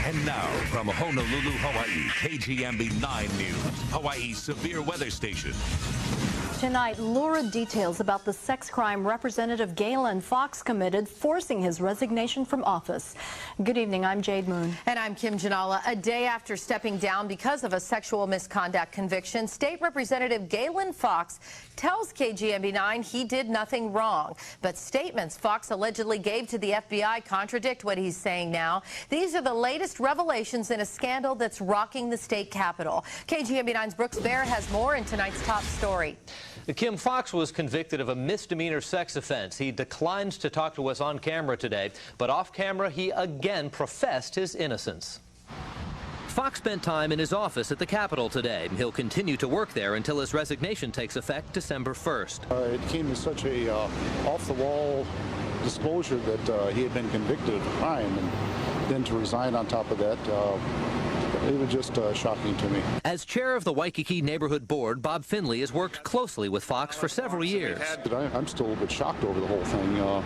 And now, from Honolulu, Hawaii, KGMB-9 News, Hawaii's severe weather station. Tonight, lurid details about the sex crime Representative Galen Fox committed, forcing his resignation from office. Good evening, I'm Jade Moon. And I'm Kim Janala. A day after stepping down because of a sexual misconduct conviction, State Representative Galen Fox tells KGMB-9 he did nothing wrong. But statements Fox allegedly gave to the FBI contradict what he's saying now. These are the latest revelations in a scandal that's rocking the state capitol. KGMB-9's Brooks Bear has more in tonight's top story. Kim, Fox was convicted of a misdemeanor sex offense. He declines to talk to us on camera today, but off camera he again professed his innocence. Fox spent time in his office at the Capitol today. He'll continue to work there until his resignation takes effect December 1st. It came as such a off-the-wall disclosure that he had been convicted of a crime, and then to resign on top of that, it was just shocking to me. As chair of the Waikiki Neighborhood Board, Bob Finley has worked closely with Fox for several years. I'm still a little bit shocked over the whole thing.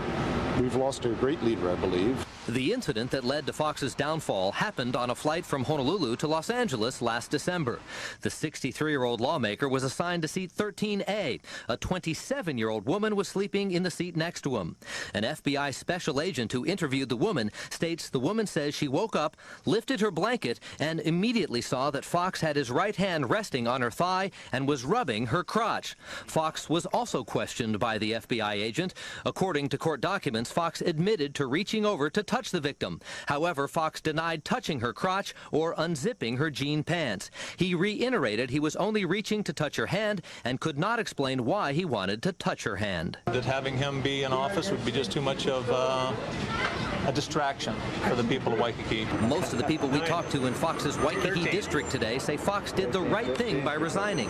We've lost a great leader, I believe. The incident that led to Fox's downfall happened on a flight from Honolulu to Los Angeles last December. The 63-year-old lawmaker was assigned to seat 13A. A 27-year-old woman was sleeping in the seat next to him. An FBI special agent who interviewed the woman states the woman says she woke up, lifted her blanket, and immediately saw that Fox had his right hand resting on her thigh and was rubbing her crotch. Fox was also questioned by the FBI agent. According to court documents, Fox admitted to reaching over to touch the victim. However, Fox denied touching her crotch or unzipping her jean pants. He reiterated he was only reaching to touch her hand and could not explain why he wanted to touch her hand. That having him be in office would be just too much of a distraction for the people of Waikiki. Most of the people we talked to in Fox's Waikiki district today say Fox did the right thing by resigning.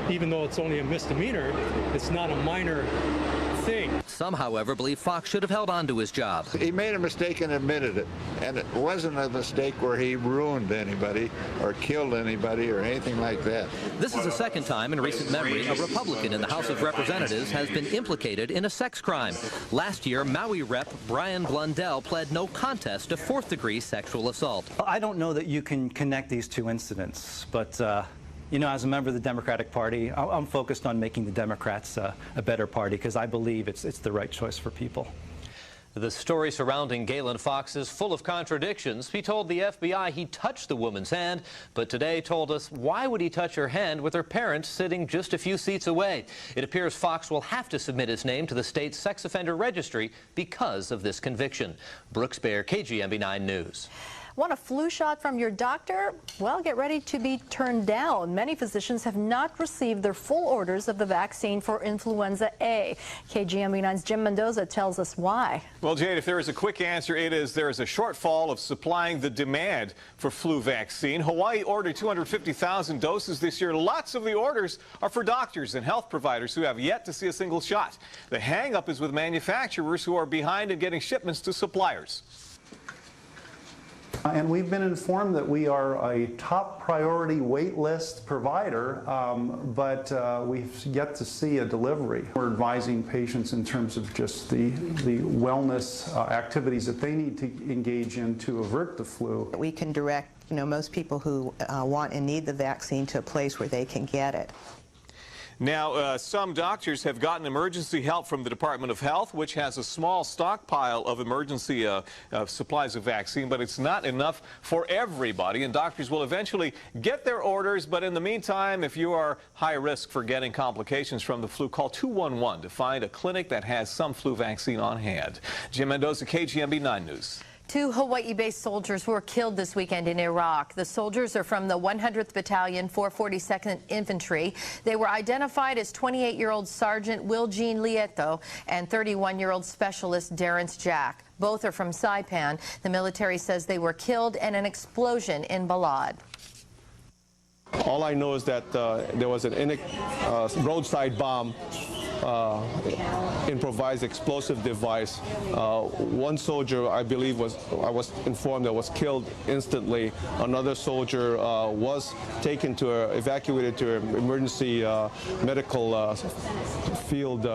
Even though it's only a misdemeanor, it's not a minor thing. Some, however, believe Fox should have held on to his job. He made a mistake and admitted it. And it wasn't a mistake where he ruined anybody or killed anybody or anything like that. This is the second time in recent memory a Republican in the House of Representatives has been implicated in a sex crime. Last year, Maui Rep. Brian Blundell pled no contest to fourth-degree sexual assault. I don't know that you can connect these two incidents, but you know, as a member of the Democratic Party, I'm focused on making the Democrats a better party because I believe it's the right choice for people. The story surrounding Galen Fox is full of contradictions. He told the FBI he touched the woman's hand, but today told us why would he touch her hand with her parents sitting just a few seats away. It appears Fox will have to submit his name to the state's sex offender registry because of this conviction. Brooks Bear, KGMB-9 News. Want a flu shot from your doctor? Well, get ready to be turned down. Many physicians have not received their full orders of the vaccine for influenza A. KGMB-9's Jim Mendoza tells us why. Well, Jade, if there is a quick answer, it is there is a shortfall of supplying the demand for flu vaccine. Hawaii ordered 250,000 doses this year. Lots of the orders are for doctors and health providers who have yet to see a single shot. The hang-up is with manufacturers who are behind in getting shipments to suppliers. And we've been informed that we are a top priority wait list provider, but we've yet to see a delivery. We're advising patients in terms of just the wellness activities that they need to engage in to avert the flu. We can direct, most people who want and need the vaccine to a place where they can get it. Now, some doctors have gotten emergency help from the Department of Health, which has a small stockpile of emergency supplies of vaccine, but it's not enough for everybody, and doctors will eventually get their orders. But in the meantime, if you are high risk for getting complications from the flu, call 211 to find a clinic that has some flu vaccine on hand. Jim Mendoza, KGMB-9 News. 2 Hawaii-based soldiers were killed this weekend in Iraq. The soldiers are from the 100th Battalion, 442nd Infantry. They were identified as 28-year-old Sergeant Wilgene Lieto and 31-year-old Specialist Darrence Jack. Both are from Saipan. The military says they were killed in an explosion in Balad. All I know is that there was an roadside bomb, improvised explosive device. One soldier, I believe, I was informed that was killed instantly. Another soldier was taken evacuated to an emergency medical field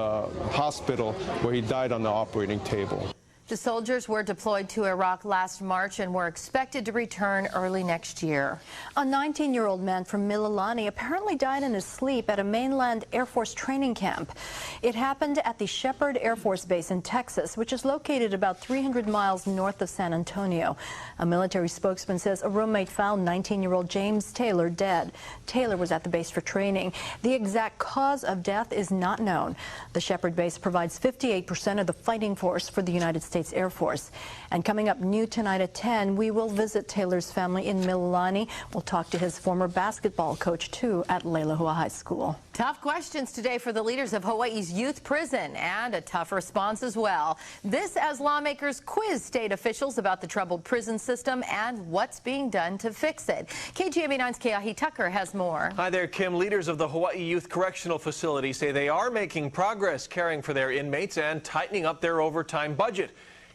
hospital where he died on the operating table. The soldiers were deployed to Iraq last March and were expected to return early next year. A 19-year-old man from Mililani apparently died in his sleep at a mainland Air Force training camp. It happened at the Shepherd Air Force Base in Texas, which is located about 300 miles north of San Antonio. A military spokesman says a roommate found 19-year-old James Taylor dead. Taylor was at the base for training. The exact cause of death is not known. The Shepherd Base provides 58% of the fighting force for the United States Air Force. And coming up new tonight at 10, we will visit Taylor's family in Mililani. We'll talk to his former basketball coach, too, at Leilehua High School. Tough questions today for the leaders of Hawaii's youth prison, and a tough response as well. This as lawmakers quiz state officials about the troubled prison system and what's being done to fix it. KGMB-9's Keahi Tucker has more. Hi there, Kim. Leaders of the Hawaii Youth Correctional Facility say they are making progress caring for their inmates and tightening up their overtime budget.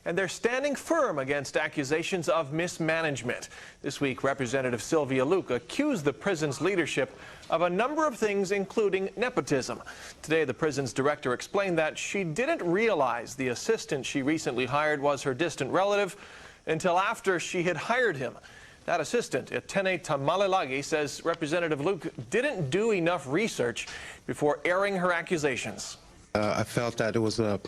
And they're standing firm against accusations of mismanagement. This week, Representative Sylvia Luke accused the prison's leadership of a number of things, including nepotism. Today, the prison's director explained that she didn't realize the assistant she recently hired was her distant relative until after she had hired him. That assistant, Etene Tamalelagi, says Representative Luke didn't do enough research before airing her accusations. I felt that it was a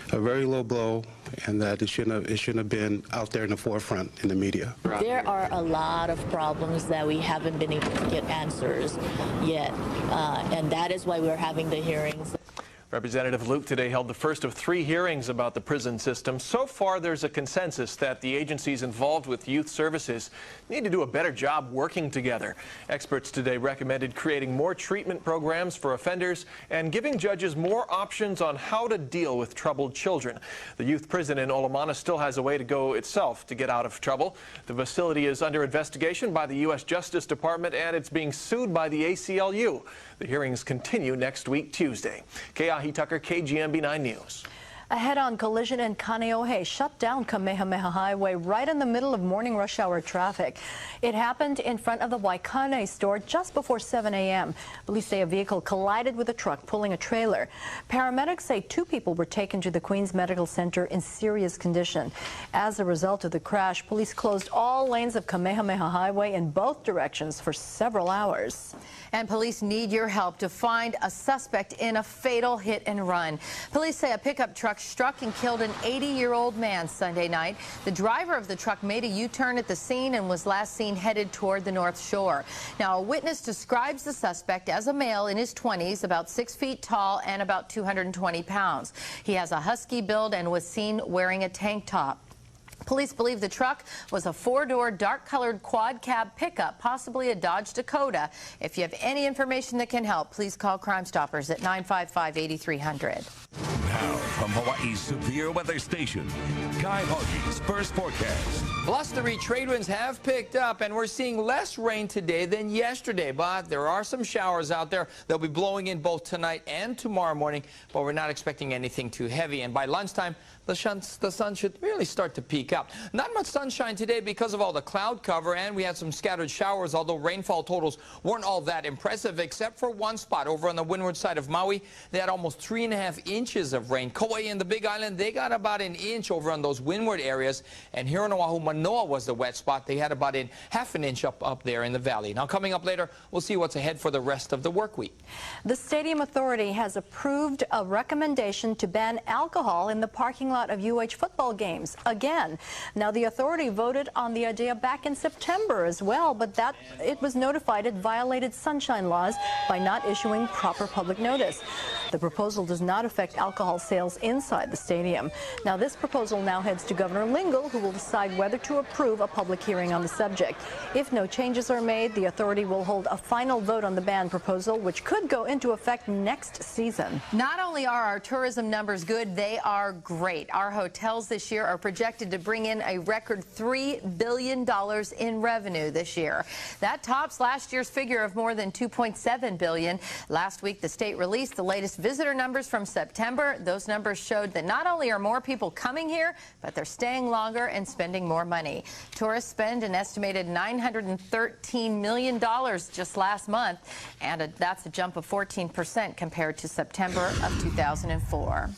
very low blow and that it shouldn't have been out there in the forefront in the media. There are a lot of problems that we haven't been able to get answers yet, and that is why we're having the hearings. Representative Luke today held the first of 3 hearings about the prison system. So far, there's a consensus that the agencies involved with youth services need to do a better job working together. Experts today recommended creating more treatment programs for offenders and giving judges more options on how to deal with troubled children. The youth prison in Olomana still has a way to go itself to get out of trouble. The facility is under investigation by the U.S. Justice Department, and it's being sued by the ACLU. The hearings continue next week, Tuesday. Keahi Tucker, KGMB-9 News. A head-on collision in Kaneohe shut down Kamehameha Highway right in the middle of morning rush hour traffic. It happened in front of the Waikane store just before 7 a.m. Police say a vehicle collided with a truck pulling a trailer. Paramedics say 2 people were taken to the Queens Medical Center in serious condition. As a result of the crash, police closed all lanes of Kamehameha Highway in both directions for several hours. And police need your help to find a suspect in a fatal hit and run. Police say a pickup truck struck and killed an 80-year-old man Sunday night. The driver of the truck made a U-turn at the scene and was last seen headed toward the North Shore. Now, a witness describes the suspect as a male in his 20s, about 6 feet tall and about 220 pounds. He has a husky build and was seen wearing a tank top. Police believe the truck was a 4-door, dark-colored quad cab pickup, possibly a Dodge Dakota. If you have any information that can help, please call Crime Stoppers at 955-8300. Now, from Hawaii's severe weather station, Kai Hoggy's first forecast. Blustery trade winds have picked up, and we're seeing less rain today than yesterday. But there are some showers out there. They'll be blowing in both tonight and tomorrow morning, but we're not expecting anything too heavy. And by lunchtime, the sun should really start to peak up. Not much sunshine today because of all the cloud cover, and we had some scattered showers, although rainfall totals weren't all that impressive, except for one spot over on the windward side of Maui. They had almost 3.5 inches of rain. Kauai and the Big Island, they got about 1 inch over on those windward areas. And here in Oahu, Manoa was the wet spot. They had about 1/2 inch up there in the valley. Now, coming up later, we'll see what's ahead for the rest of the work week. The Stadium Authority has approved a recommendation to ban alcohol in the parking lot of UH football games again. Now, the authority voted on the idea back in September as well, but that it was notified it violated sunshine laws by not issuing proper public notice. The proposal does not affect alcohol sales inside the stadium. Now, this proposal now heads to Governor Lingle, who will decide whether to approve a public hearing on the subject. If no changes are made, the authority will hold a final vote on the ban proposal, which could go into effect next season. Not only are our tourism numbers good, they are great. Our hotels this year are projected to bring in a record $3 billion in revenue this year. That tops last year's figure of more than $2.7 billion. Last week, the state released the latest visitor numbers from September. Those numbers showed that not only are more people coming here, but they're staying longer and spending more money. Tourists spend an estimated $913 million just last month, and that's a jump of 14% compared to September of 2004.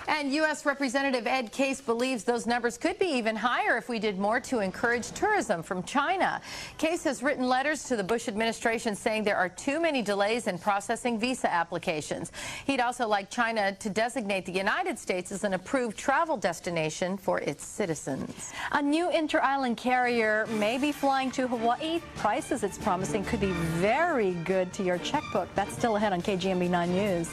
And U.S. Representative Ed Case believes those numbers could be even higher if we did more to encourage tourism from China. Case has written letters to the Bush administration saying there are too many delays in processing visa applications. He'd also like China to designate the United States as an approved travel destination for its citizens. A new inter-island carrier may be flying to Hawaii. Prices it's promising could be very good to your checkbook. That's still ahead on KGMB 9 News.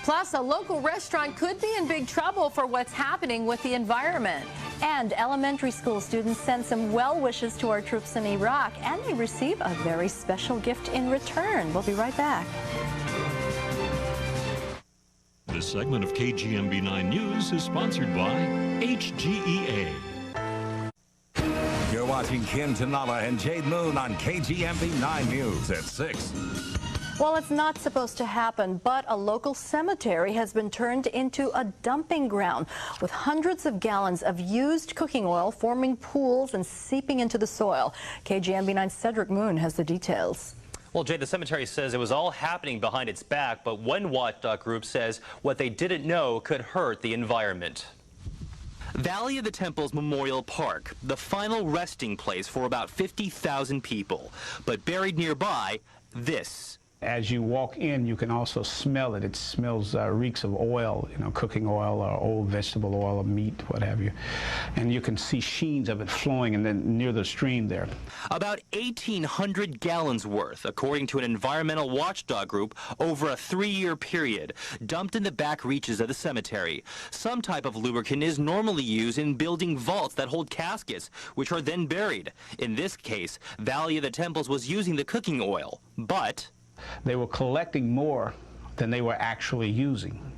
Plus, a local restaurant could be in big trouble for what's happening with the environment. And elementary school students send some well wishes to our troops in Iraq, and they receive a very special gift in return. We'll be right back. This segment of KGMB 9 News is sponsored by HGEA. You're watching Kim Tanala and Jade Moon on KGMB 9 News at 6. Well, it's not supposed to happen, but a local cemetery has been turned into a dumping ground with hundreds of gallons of used cooking oil forming pools and seeping into the soil. KGMB 9's Cedric Moon has the details. Well, Jay, the cemetery says it was all happening behind its back, but one watchdog group says what they didn't know could hurt the environment. Valley of the Temples Memorial Park, the final resting place for about 50,000 people. But buried nearby, this. As you walk in, you can also smell it. It smells, reeks of oil, cooking oil or old vegetable oil or meat, what have you. And you can see sheens of it flowing and then near the stream there. About 1,800 gallons worth, according to an environmental watchdog group, over a 3-year period, dumped in the back reaches of the cemetery. Some type of lubricant is normally used in building vaults that hold caskets, which are then buried. In this case, Valley of the Temples was using the cooking oil, but they were collecting more than they were actually using.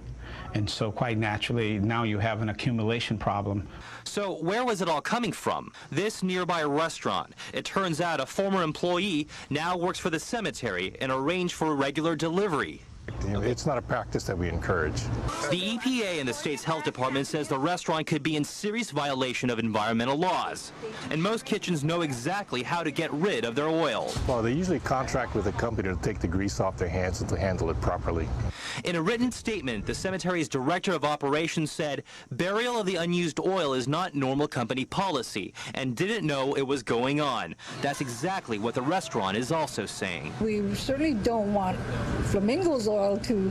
And so quite naturally, now you have an accumulation problem. So where was it all coming from? This nearby restaurant. It turns out a former employee now works for the cemetery and arranged for regular delivery. It's not a practice that we encourage. The EPA and the state's health department says the restaurant could be in serious violation of environmental laws. And most kitchens know exactly how to get rid of their oil. Well, they usually contract with a company to take the grease off their hands and to handle it properly. In a written statement, the cemetery's director of operations said burial of the unused oil is not normal company policy and didn't know it was going on. That's exactly what the restaurant is also saying. We certainly don't want flamingos oil to,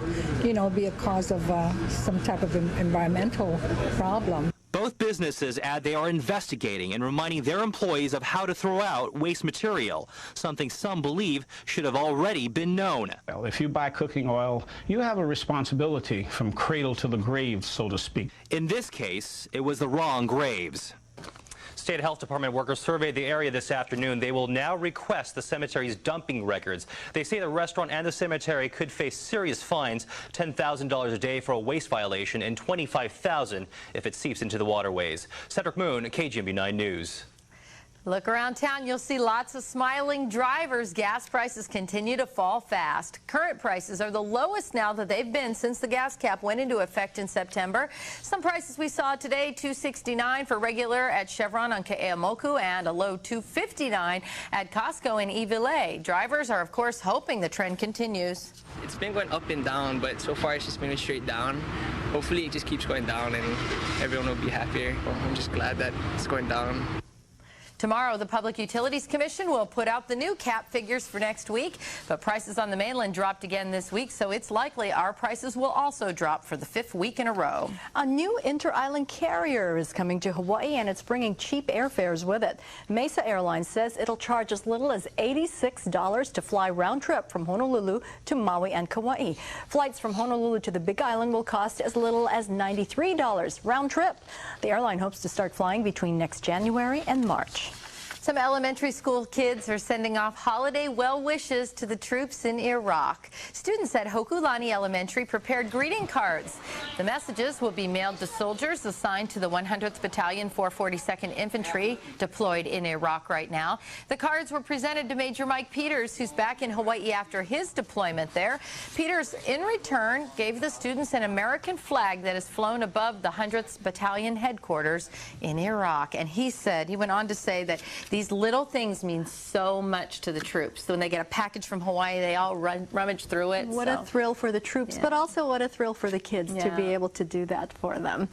be a cause of some type of environmental problem. Both businesses add they are investigating and reminding their employees of how to throw out waste material, something some believe should have already been known. Well, if you buy cooking oil, you have a responsibility from cradle to the grave, so to speak. In this case, it was the wrong graves. State Health Department workers surveyed the area this afternoon. They will now request the cemetery's dumping records. They say the restaurant and the cemetery could face serious fines, $10,000 a day for a waste violation and $25,000 if it seeps into the waterways. Cedric Moon, KGMB 9 News. Look around town, you'll see lots of smiling drivers. Gas prices continue to fall fast. Current prices are the lowest now that they've been since the gas cap went into effect in September. Some prices we saw today, $2.69 for regular at Chevron on Ke'eaumoku and a low $2.59 at Costco in Iwilei. Drivers are, of course, hoping the trend continues. It's been going up and down, but so far it's just been straight down. Hopefully it just keeps going down and everyone will be happier. Well, I'm just glad that it's going down. Tomorrow, the Public Utilities Commission will put out the new cap figures for next week, but prices on the mainland dropped again this week, so it's likely our prices will also drop for the 5th week in a row. A new inter-island carrier is coming to Hawaii, and it's bringing cheap airfares with it. Mesa Airlines says it'll charge as little as $86 to fly round-trip from Honolulu to Maui and Kauai. Flights from Honolulu to the Big Island will cost as little as $93 round-trip. The airline hopes to start flying between next January and March. Some elementary school kids are sending off holiday well wishes to the troops in Iraq. Students at Hokulani Elementary prepared greeting cards. The messages will be mailed to soldiers assigned to the 100th Battalion 442nd Infantry deployed in Iraq right now. The cards were presented to Major Mike Peters, who's back in Hawaii after his deployment there. Peters, in return, gave the students an American flag that is flown above the 100th Battalion headquarters in Iraq. And he went on to say that These little things mean so much to the troops. So when they get a package from Hawaii, they all rummage through it. What a thrill for the troops, but also what a thrill for the kids to be able to do that for them.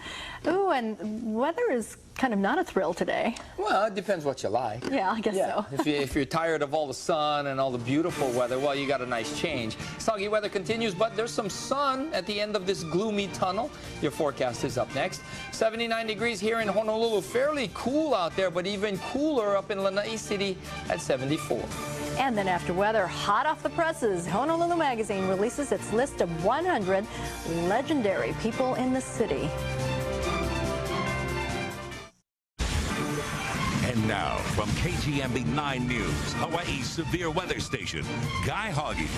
Ooh, and weather is kind of not a thrill today. Well, it depends what you like. Yeah, I guess so. If you're tired of all the sun and all the beautiful weather, well, you got a nice change. Soggy weather continues, but there's some sun at the end of this gloomy tunnel. Your forecast is up next. 79 degrees here in Honolulu. Fairly cool out there, but even cooler up in Lanai City at 74. And then after weather, hot off the presses, Honolulu Magazine releases its list of 100 legendary people in the city. And now, from KGMB 9 News, Hawaii's severe weather station, Guy Hoggy.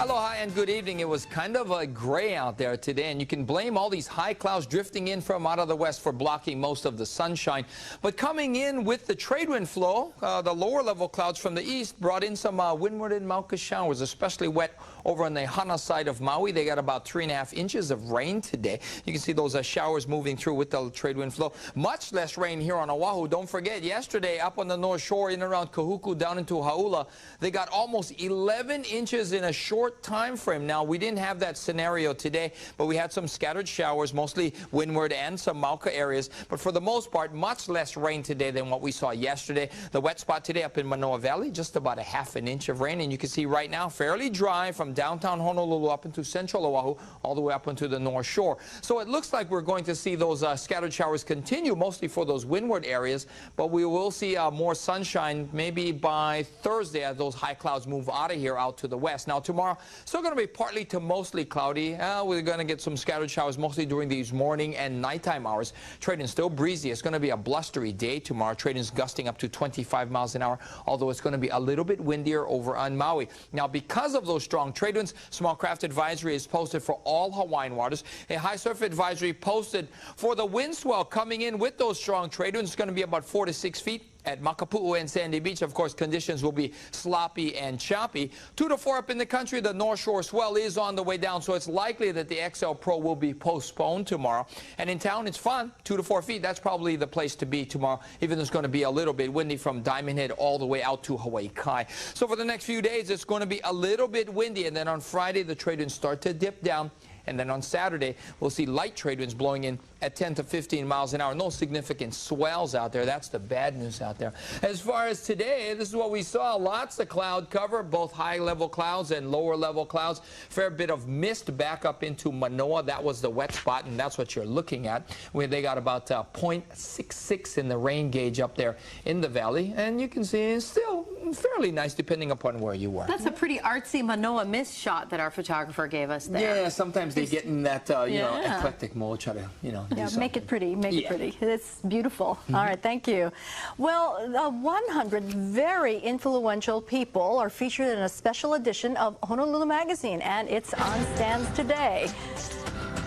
Aloha and good evening. It was kind of gray out there today, and you can blame all these high clouds drifting in from out of the west for blocking most of the sunshine. But coming in with the trade wind flow, the lower level clouds from the east brought in some windward and Mauka showers, especially wet over on the Hana side of Maui. They got about 3.5 inches of rain today. You can see those showers moving through with the trade wind flow. Much less rain here on Oahu. Don't forget, yesterday up on the North Shore in around Kahuku down into Hauula, they got almost 11 inches in a short time frame. Now, we didn't have that scenario today, but we had some scattered showers, mostly windward and some Mauka areas. But for the most part, much less rain today than what we saw yesterday. The wet spot today up in Manoa Valley, just about 1/2 inch of rain. And you can see right now, fairly dry from downtown Honolulu up into central Oahu, all the way up into the North Shore. So it looks like we're going to see those scattered showers continue, mostly for those windward areas, but we will see more sunshine maybe by Thursday as those high clouds move out of here out to the west. Now tomorrow, still going to be partly to mostly cloudy. We're going to get some scattered showers mostly during these morning and nighttime hours. Trading still breezy. It's going to be a blustery day tomorrow. Trading's gusting up to 25 miles an hour, although it's going to be a little bit windier over on Maui. Now, because of those strong trade winds, small craft advisory is posted for all Hawaiian waters. A high surf advisory posted for the wind swell coming in with those strong trade winds. It's going to be about 4 to 6 feet. At Makapu'u and Sandy Beach, of course, conditions will be sloppy and choppy. 2 to 4 up in the country. The North Shore swell is on the way down, so it's likely that the XL Pro will be postponed tomorrow. And in town, it's fun. 2 to 4 feet. That's probably the place to be tomorrow, even though it's going to be a little bit windy from Diamond Head all the way out to Hawaii Kai. So for the next few days, it's going to be a little bit windy. And then on Friday, the trade winds start to dip down. And then on Saturday, we'll see light trade winds blowing in at 10 to 15 miles an hour. No significant swells out there. That's the bad news out there. As far as today, this is what we saw. Lots of cloud cover, both high-level clouds and lower-level clouds. Fair bit of mist back up into Manoa. That was the wet spot, and that's what you're looking at. They got about 0.66 in the rain gauge up there in the valley. And you can see it's still fairly nice depending upon where you were. That's a pretty artsy Manoa mist shot that our photographer gave us there. Yeah, sometimes they get in that, you know, eclectic mode, try to, you know, yeah, make it pretty, make it pretty. It's beautiful. All right, thank you. Well, 100 very influential people are featured in a special edition of Honolulu Magazine, and it's on stands today.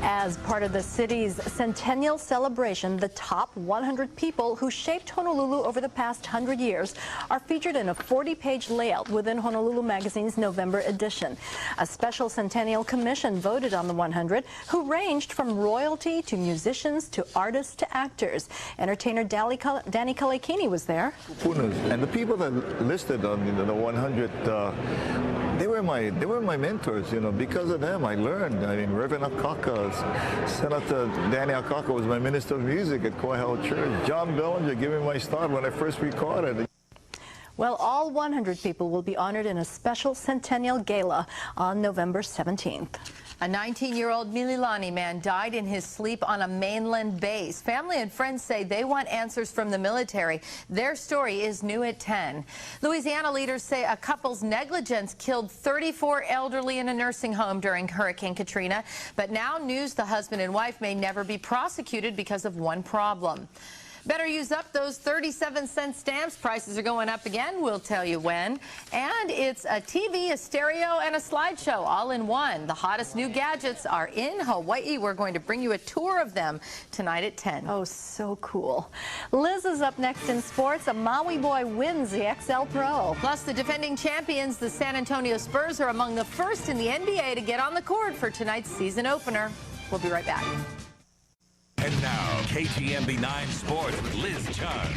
As part of the city's centennial celebration, the top 100 people who shaped Honolulu over the past 100 years are featured in a 40-page layout within Honolulu Magazine's November edition. A special centennial commission voted on the 100, who ranged from royalty to musicians to artists to actors. Entertainer Danny Kalekini was there. And the people that listed on the 100, they were my mentors. You know, because of them, I learned. I mean, Reverend Akaka, Senator Danny Akaka was my minister of music at Koahau Church. John Bellinger gave me my start when I first recorded. Well, all 100 people will be honored in a special centennial gala on November 17th. A 19-year-old Mililani man died in his sleep on a mainland base. Family and friends say they want answers from the military. Their story is new at 10. Louisiana leaders say a couple's negligence killed 34 elderly in a nursing home during Hurricane Katrina. But now news the husband and wife may never be prosecuted because of one problem. Better use up those 37-cent stamps. Prices are going up again. We'll tell you when. And it's a TV, a stereo, and a slideshow all in one. The hottest new gadgets are in Hawaii. We're going to bring you a tour of them tonight at 10. Oh, so cool. Liz is up next in sports. A Maui boy wins the XL Pro. Plus, the defending champions, the San Antonio Spurs, are among the first in the NBA to get on the court for tonight's season opener. We'll be right back. And now, KGMB 9 Sports with Liz Chun.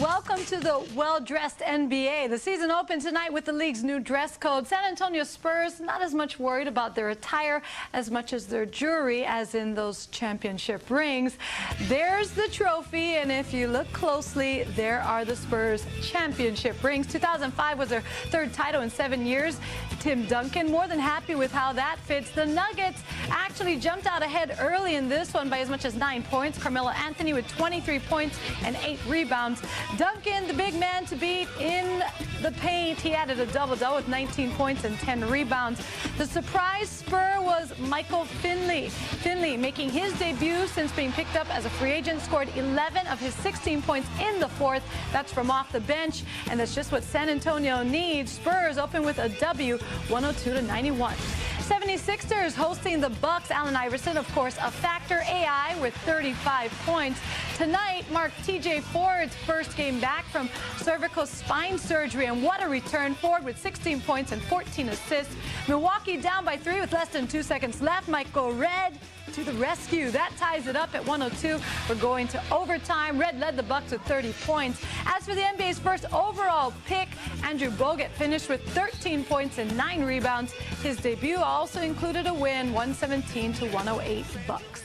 Welcome to the well-dressed NBA. The season opened tonight with the league's new dress code. San Antonio Spurs not as much worried about their attire as much as their jewelry, as in those championship rings. There's the trophy, and if you look closely, there are the Spurs championship rings. 2005 was their third title in 7 years. Tim Duncan more than happy with how that fits. The Nuggets actually jumped out ahead early in this one by as much as 9 points. Carmelo Anthony with 23 points and 8 rebounds. Duncan, the big man to beat in the paint. He added a double-double with 19 points and 10 rebounds. The surprise Spur was Michael Finley. Finley, making his debut since being picked up as a free agent, scored 11 of his 16 points in the fourth. That's from off the bench, and that's just what San Antonio needs. Spurs open with a W, 102-91. 76ers hosting the Bucks. Allen Iverson, of course, a factor. AI with 35 points. Tonight marked TJ Ford's first game back from cervical spine surgery, and what a return. Ford with 16 points and 14 assists. Milwaukee down by 3 with less than 2 seconds left. Michael Red to the rescue. That ties it up at 102. We're going to overtime. Red led the Bucks with 30 points. As for the NBA's first overall pick, Andrew Bogut finished with 13 points and 9 rebounds. His debut also included a win, 117-108 Bucks.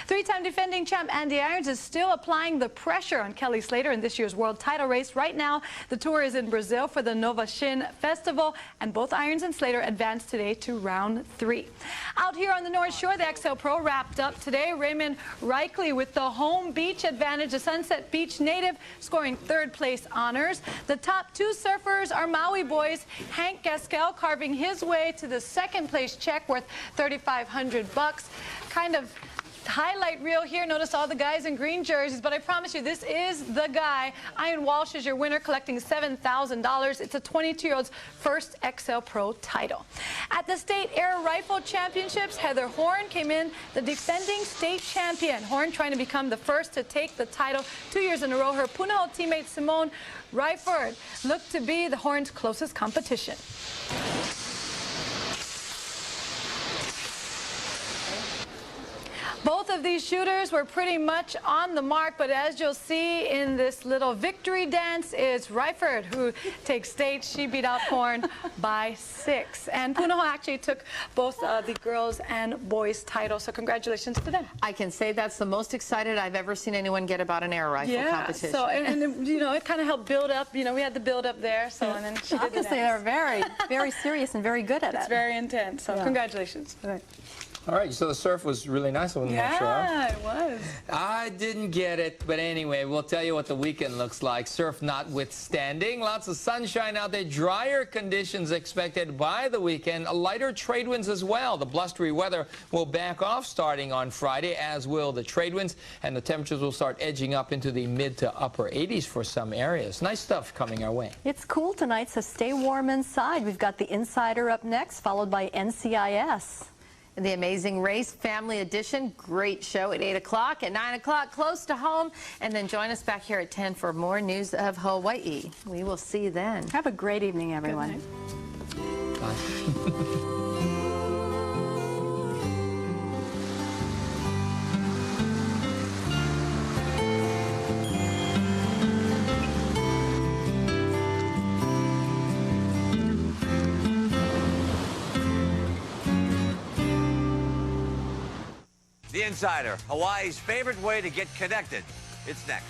Three-time defending champ Andy Irons is still applying the pressure on Kelly Slater in this year's world title race. Right now, the tour is in Brazil for the Nova Shin Festival, and both Irons and Slater advanced today to round 3. Out here on the North Shore, the XL Pro wrapped up today. Raymond Reichley with the home beach advantage, the Sunset Beach native scoring third-place honors. The top 2 surfers are Maui boys. Hank Gaskell carving his way to the second-place check worth $3,500. Kind of highlight reel here. Notice all the guys in green jerseys, but I promise you, this is the guy. Ian Walsh is your winner, collecting $7,000. It's a 22-year-old's first XL Pro title. At the State Air Rifle Championships, Heather Horn came in the defending state champion. Horn trying to become the first to take the title 2 years in a row. Her Punahou teammate Simone Ryford looked to be the Horn's closest competition. Both of these shooters were pretty much on the mark, but as you'll see in this little victory dance, it's Ryford who takes stage. She beat out Horn by 6. And Punahou actually took both the girls and boys titles, so congratulations to them. I can say that's the most excited I've ever seen anyone get about an air rifle competition. So, and you know, it kind of helped build up. You know, we had the build up there, so, and then she did the dance. They are very, very serious and very good at it. It's very intense, so congratulations. All right, so the surf was really nice on the North Shore. Yeah, it was. I didn't get it, but anyway, we'll tell you what the weekend looks like. Surf notwithstanding, lots of sunshine out there, drier conditions expected by the weekend, lighter trade winds as well. The blustery weather will back off starting on Friday, as will the trade winds, and the temperatures will start edging up into the mid to upper 80s for some areas. Nice stuff coming our way. It's cool tonight, so stay warm inside. We've got the Insider up next, followed by NCIS. The Amazing Race Family Edition, great show at 8 o'clock, at 9 o'clock, close to home. And then join us back here at 10 for more news of Hawaii. We will see you then. Have a great evening, everyone. Bye. The Insider, Hawaii's favorite way to get connected. It's next.